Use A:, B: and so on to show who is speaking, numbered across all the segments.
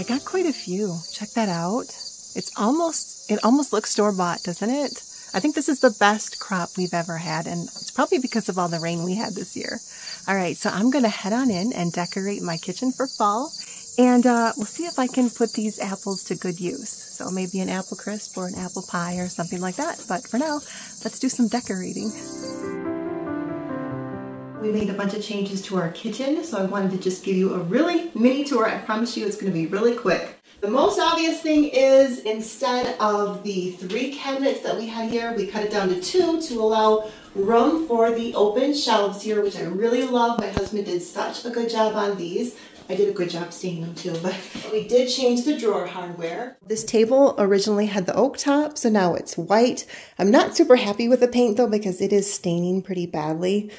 A: I got quite a few. Check that out. It almost looks store-bought, doesn't it? I think this is the best crop we've ever had, and it's probably because of all the rain we had this year. All right, so I'm going to head on in and decorate my kitchen for fall, and we'll see if I can put these apples to good use. So maybe an apple crisp or an apple pie or something like that. But for now, let's do some decorating. We made a bunch of changes to our kitchen, so I wanted to just give you a really mini tour. I promise you it's going to be really quick. The most obvious thing is, instead of the 3 cabinets that we had here, we cut it down to 2 to allow room for the open shelves here, which I really love. My husband did such a good job on these. I did a good job staining them too, but we did change the drawer hardware. This table originally had the oak top, so now it's white. I'm not super happy with the paint though, because it is staining pretty badly.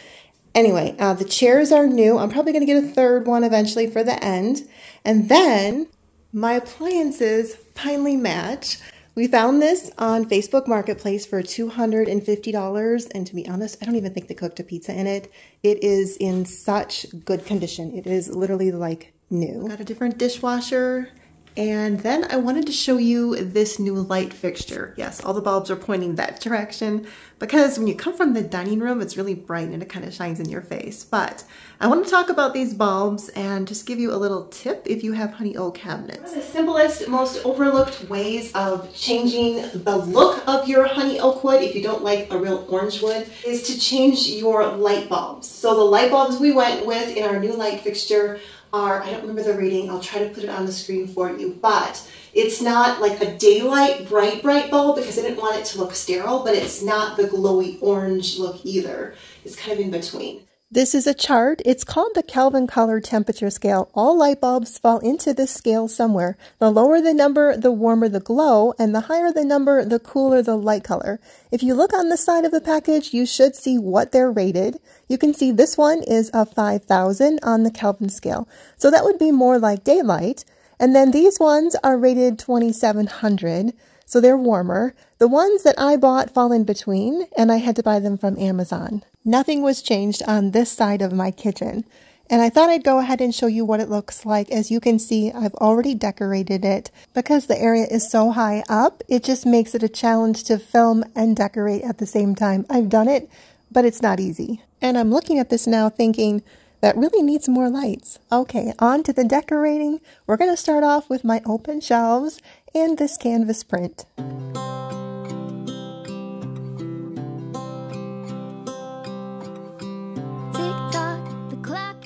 A: Anyway, the chairs are new. I'm probably going to get a third one eventually for the end. And then my appliances finally match. We found this on Facebook Marketplace for $250, and to be honest, I don't even think they cooked a pizza in it. It is in such good condition. It is literally like new. Got a different dishwasher, and then I wanted to show you this new light fixture. Yes, all the bulbs are pointing that direction because when you come from the dining room, it's really bright and it kind of shines in your face. But I want to talk about these bulbs and just give you a little tip if you have honey oak cabinets. One of the simplest, most overlooked ways of changing the look of your honey oak wood, if you don't like a real orange wood, is to change your light bulbs. So the light bulbs we went with in our new light fixture are, I don't remember the rating, I'll try to put it on the screen for you, but it's not like a daylight bright bulb because I didn't want it to look sterile, but it's not the glowy orange look either. It's kind of in between. This is a chart. It's called the Kelvin color temperature scale. All light bulbs fall into this scale somewhere. The lower the number, the warmer the glow, and the higher the number, the cooler the light color. If you look on the side of the package, you should see what they're rated. You can see this one is a 5,000 on the Kelvin scale. So that would be more like daylight. And then these ones are rated 2,700. So they're warmer. The ones that I bought fall in between, and I had to buy them from Amazon. Nothing was changed on this side of my kitchen. And I thought I'd go ahead and show you what it looks like. As you can see, I've already decorated it. Because the area is so high up, it just makes it a challenge to film and decorate at the same time. I've done it, but it's not easy. And I'm looking at this now thinking, that really needs more lights. Okay, on to the decorating. We're going to start off with my open shelves and this canvas print.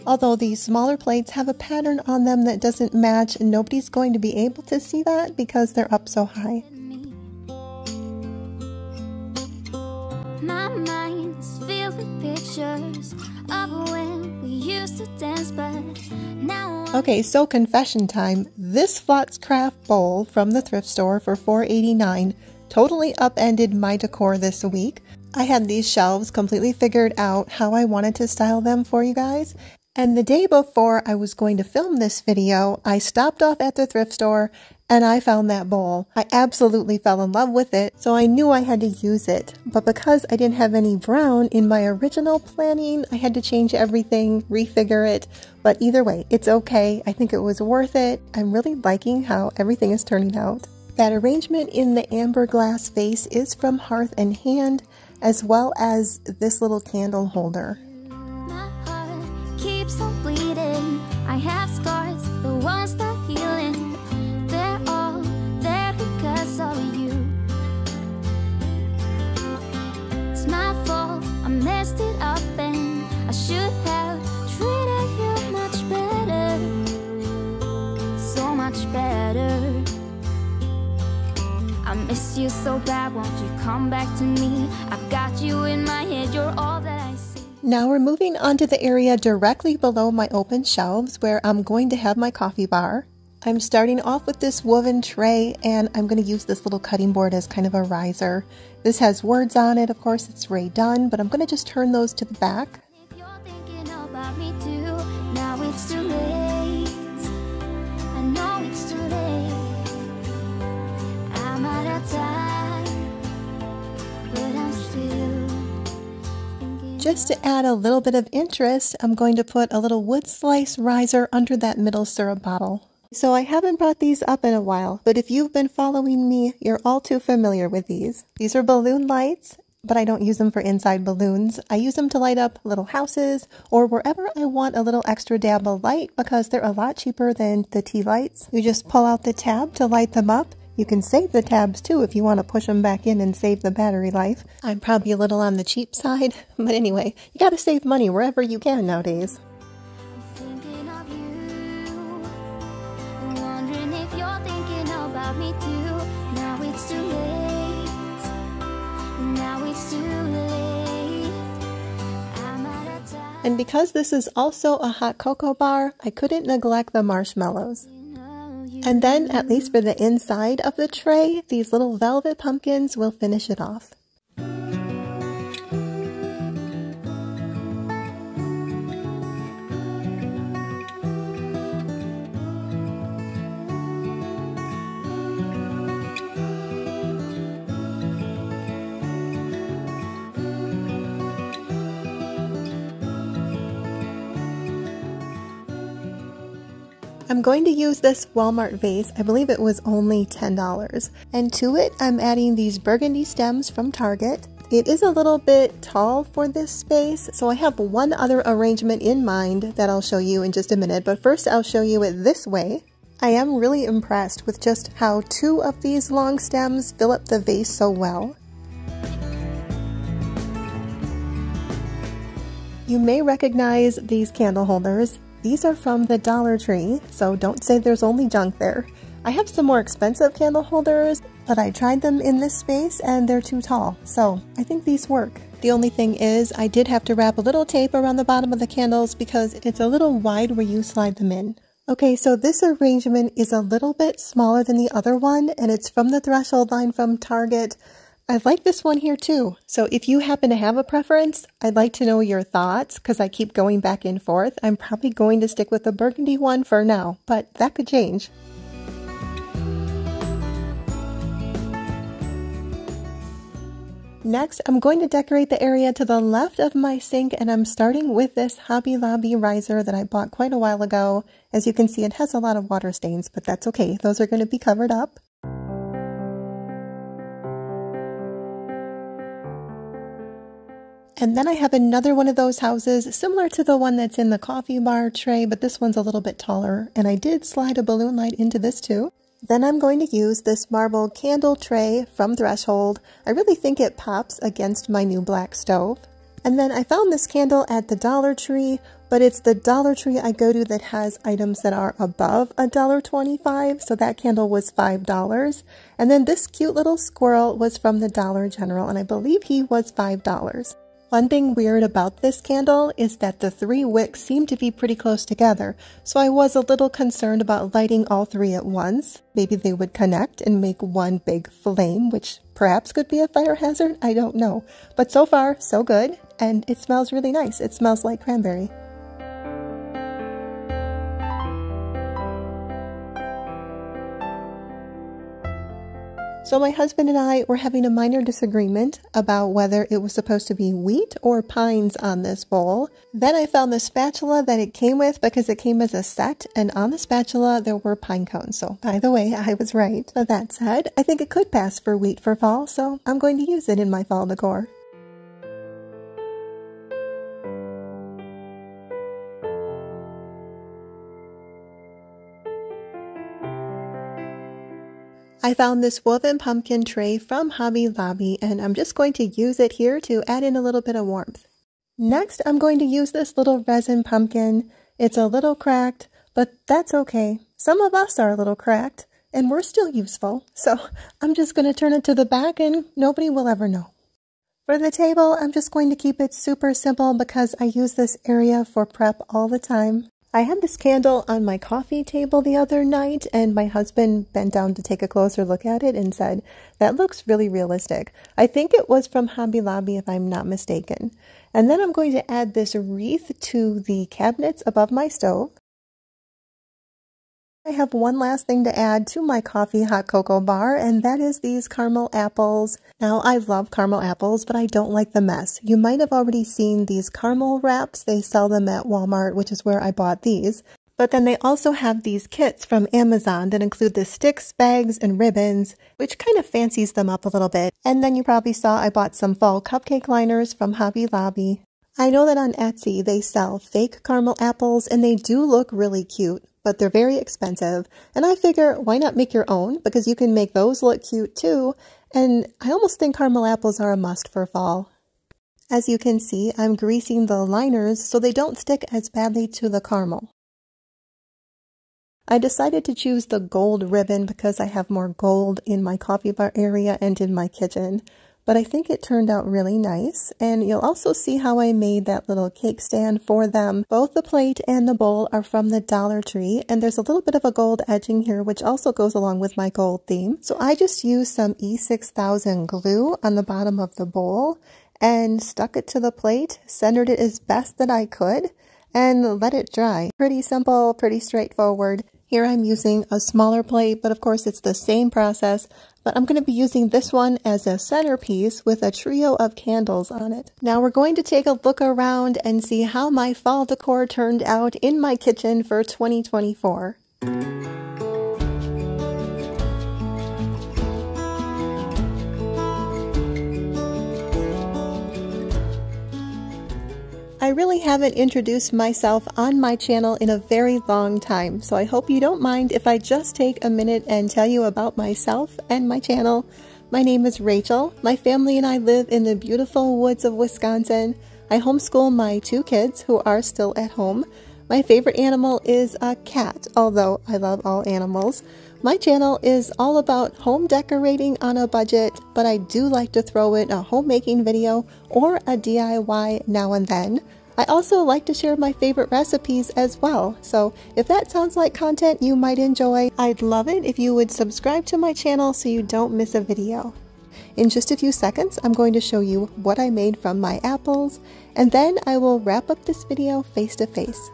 A: Although these smaller plates have a pattern on them that doesn't match, and nobody's going to be able to see that because they're up so high. My mind is filled with pictures of when we used to dance, but now. Okay, so confession time. This Fluxcraft bowl from the thrift store for $4.89 totally upended my decor this week. I had these shelves completely figured out how I wanted to style them for you guys. And the day before I was going to film this video, I stopped off at the thrift store and I found that bowl. I absolutely fell in love with it, so I knew I had to use it. But because I didn't have any brown in my original planning, I had to change everything, refigure it. But either way, it's okay. I think it was worth it. I'm really liking how everything is turning out. That arrangement in the amber glass vase is from Hearth and Hand, as well as this little candle holder. Keeps on bleeding. I have scars, the ones that healing. They're all there because of you. It's my fault, I messed it up, and I should have treated you much better. So much better. I miss you so bad, won't you come back to me? I've got you in my head, you're all that I see. Now we're moving on to the area directly below my open shelves where I'm going to have my coffee bar. I'm starting off with this woven tray, and I'm going to use this little cutting board as kind of a riser. This has words on it, of course it's Ray Dunn, but I'm going to just turn those to the back. If you're thinking about me too, now it's too late. I know it's too late. I'm out of time, but I'm still. Just to add a little bit of interest, I'm going to put a little wood slice riser under that middle syrup bottle. So I haven't brought these up in a while, but if you've been following me, you're all too familiar with these. These are balloon lights, but I don't use them for inside balloons. I use them to light up little houses or wherever I want a little extra dab of light because they're a lot cheaper than the tea lights. You just pull out the tab to light them up. You can save the tabs too if you want to push them back in and save the battery life. I'm probably a little on the cheap side, but anyway, you gotta save money wherever you can nowadays.
B: Me too. Now it's too late. Now it's too late. I'm out of time.
A: And because this is also a hot cocoa bar, I couldn't neglect the marshmallows. And then, at least for the inside of the tray, these little velvet pumpkins will finish it off. I'm going to use this Walmart vase. I believe it was only $10. And to it, I'm adding these burgundy stems from Target. It is a little bit tall for this space, so I have one other arrangement in mind that I'll show you in just a minute. But first, I'll show you it this way. I am really impressed with just how 2 of these long stems fill up the vase so well. You may recognize these candle holders. These are from the Dollar Tree, so don't say there's only junk there. I have some more expensive candle holders, but I tried them in this space and they're too tall, so I think these work. The only thing is I did have to wrap a little tape around the bottom of the candles because it's a little wide where you slide them in. Okay, so this arrangement is a little bit smaller than the other one, and it's from the Threshold line from Target. I like this one here too. So if you happen to have a preference, I'd like to know your thoughts because I keep going back and forth. I'm probably going to stick with the burgundy one for now, but that could change. Next, I'm going to decorate the area to the left of my sink, and I'm starting with this Hobby Lobby riser that I bought quite a while ago. As you can see, it has a lot of water stains, but that's okay. Those are going to be covered up. And then I have another one of those houses, similar to the one that's in the coffee bar tray, but this one's a little bit taller. And I did slide a balloon light into this too. Then I'm going to use this marble candle tray from Threshold. I really think it pops against my new black stove. And then I found this candle at the Dollar Tree, but it's the Dollar Tree I go to that has items that are above $1.25, so that candle was $5. And then this cute little squirrel was from the Dollar General, and I believe he was $5. One thing weird about this candle is that the 3 wicks seem to be pretty close together, so I was a little concerned about lighting all 3 at once. Maybe they would connect and make one big flame, which perhaps could be a fire hazard, I don't know. But so far, so good, and it smells really nice. It smells like cranberry. So my husband and I were having a minor disagreement about whether it was supposed to be wheat or pines on this bowl. Then I found the spatula that it came with because it came as a set, and on the spatula there were pine cones. So by the way, I was right. But that said, I think it could pass for wheat for fall, so I'm going to use it in my fall decor. I found this woven pumpkin tray from Hobby Lobby, and I'm just going to use it here to add in a little bit of warmth. Next, I'm going to use this little resin pumpkin. It's a little cracked, but that's okay. Some of us are a little cracked, and we're still useful. So I'm just going to turn it to the back, and nobody will ever know. For the table, I'm just going to keep it super simple because I use this area for prep all the time. I had this candle on my coffee table the other night, and my husband bent down to take a closer look at it and said, "That looks really realistic." I think it was from Hobby Lobby if I'm not mistaken. And then I'm going to add this wreath to the cabinets above my stove. I have one last thing to add to my coffee hot cocoa bar, and that is these caramel apples. Now, I love caramel apples, but I don't like the mess. You might have already seen these caramel wraps. They sell them at Walmart, which is where I bought these. But then they also have these kits from Amazon that include the sticks, bags, and ribbons, which kind of fancies them up a little bit. And then you probably saw I bought some fall cupcake liners from Hobby Lobby. I know that on Etsy they sell fake caramel apples and they do look really cute, but they're very expensive. And I figure, why not make your own? Because you can make those look cute too. And I almost think caramel apples are a must for fall. As you can see, I'm greasing the liners so they don't stick as badly to the caramel. I decided to choose the gold ribbon because I have more gold in my coffee bar area and in my kitchen. But I think it turned out really nice. And you'll also see how I made that little cake stand for them. Both the plate and the bowl are from the Dollar Tree. And there's a little bit of a gold edging here, which also goes along with my gold theme. So I just used some E6000 glue on the bottom of the bowl and stuck it to the plate, centered it as best that I could, and let it dry. Pretty simple, pretty straightforward. Here I'm using a smaller plate, but of course it's the same process, but I'm going to be using this one as a centerpiece with a trio of candles on it. Now we're going to take a look around and see how my fall decor turned out in my kitchen for 2024. I really haven't introduced myself on my channel in a very long time, so I hope you don't mind if I just take a minute and tell you about myself and my channel. My name is Rachel. My family and I live in the beautiful woods of Wisconsin. I homeschool my 2 kids who are still at home. My favorite animal is a cat, although I love all animals. My channel is all about home decorating on a budget, but I do like to throw in a homemaking video or a DIY now and then. I also like to share my favorite recipes as well, so if that sounds like content you might enjoy, I'd love it if you would subscribe to my channel so you don't miss a video. In just a few seconds, I'm going to show you what I made from my apples, and then I will wrap up this video face to face.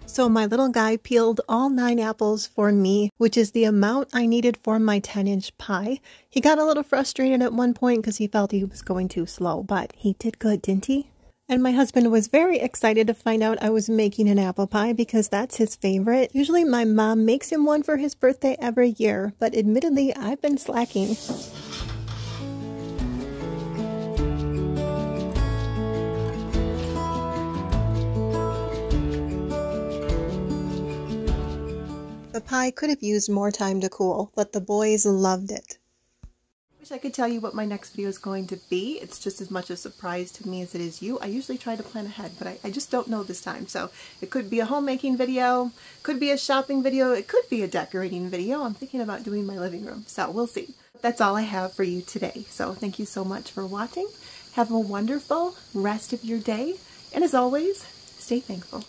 A: So my little guy peeled all 9 apples for me, which is the amount I needed for my 10-inch pie. He got a little frustrated at one point because he felt he was going too slow, but he did good, didn't he? And my husband was very excited to find out I was making an apple pie because that's his favorite. Usually my mom makes him one for his birthday every year, but admittedly I've been slacking. The pie could have used more time to cool, but the boys loved it. I wish I could tell you what my next video is going to be. It's just as much a surprise to me as it is you. I usually try to plan ahead, but I just don't know this time. So it could be a homemaking video, could be a shopping video, it could be a decorating video. I'm thinking about doing my living room, so we'll see. That's all I have for you today. So thank you so much for watching. Have a wonderful rest of your day. And as always, stay thankful.